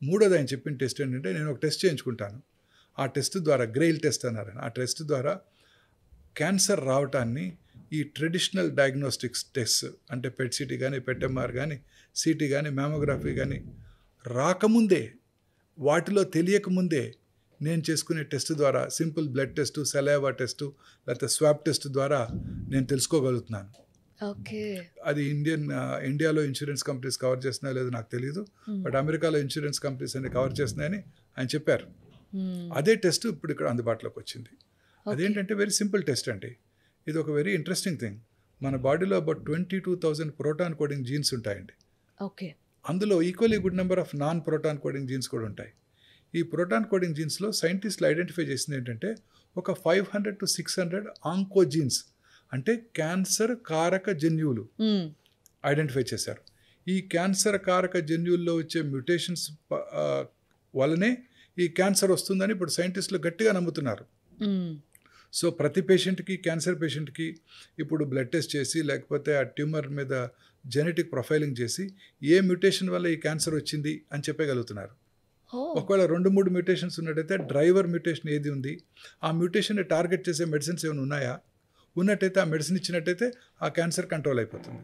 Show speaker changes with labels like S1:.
S1: మూడోది ఆయన చెప్పిన టెస్ట్ ఏంటంటే నేను ఒక టెస్ట్ చేయించుకుంటాను. ఆ టెస్ట్ ద్వారా గ్రెయిల్ టెస్ట్ అన్నారు. ఆ టెస్ట్ ద్వారా క్యాన్సర్ రావటాన్ని ఈ ట్రెడిషనల్ డయాగ్నోస్టిక్స్ టెస్ట్ అంటే పెట్ సిటీ కానీ ఎంఆర్ కానీ సిటీ కానీ మ్యామోగ్రఫీ కానీ రాకముందే వాటిలో తెలియకముందే నేను చేసుకునే టెస్ట్ ద్వారా simple blood test saliva test లేకపోతే స్వాబ్ టెస్ట్ ద్వారా నేను తెలుసుకోగలుగుతున్నాను.
S2: ఓకే.
S1: అది ఇండియాలో ఇన్సూరెన్స్ కంపెనీస్ కవర్ చేస్తున్నాయో లేదో నాకు తెలియదు. బట్ అమెరికాలో ఇన్సూరెన్స్ కంపెనీస్ అన్ని కవర్ చేస్తున్నాయని ఆయన చెప్పారు. అదే టెస్ట్ ఇప్పుడు ఇక్కడ అందుబాటులోకి వచ్చింది. అదేంటంటే వెరీ సింపుల్ టెస్ట్ అండి. ఇది ఒక వెరీ ఇంట్రెస్టింగ్ థింగ్. మన బాడీలో అబౌట్ 22,000 ప్రోటాన్ కోడింగ్ జీన్స్ ఉంటాయండి.
S2: ఓకే.
S1: అందులో equally good number of non proton coding jeans కూడా ఉంటాయి. ఈ ప్రోటాన్ కోడింగ్ జీన్స్లో సైంటిస్టులు ఐడెంటిఫై చేసింది ఏంటంటే ఒక 500 to 600 ఆంకోజీన్స్ అంటే క్యాన్సర్ కారక జన్యువులు ఐడెంటిఫై చేశారు. ఈ క్యాన్సర్ కారక జన్యువుల్లో వచ్చే మ్యూటేషన్స్ వల్లనే ఈ క్యాన్సర్ వస్తుందని ఇప్పుడు సైంటిస్టులు గట్టిగా నమ్ముతున్నారు. సో ప్రతి పేషెంట్కి క్యాన్సర్ పేషెంట్కి ఇప్పుడు బ్లడ్ టెస్ట్ చేసి లేకపోతే ఆ ట్యూమర్ మీద జెనెటిక్ ప్రొఫైలింగ్ చేసి ఏ మ్యూటేషన్ వల్ల ఈ క్యాన్సర్ వచ్చింది అని చెప్పగలుగుతున్నారు. ఒకవేళ 2-3 మ్యూటేషన్స్ ఉన్నట్టయితే డ్రైవర్ మ్యూటేషన్ ఏది ఉంది, ఆ మ్యూటేషన్ని టార్గెట్ చేసే మెడిసిన్స్ ఏమైనా ఉన్నాయా, ఉన్నట్టయితే ఆ మెడిసిన్ ఇచ్చినట్టయితే ఆ క్యాన్సర్ కంట్రోల్ అయిపోతుంది.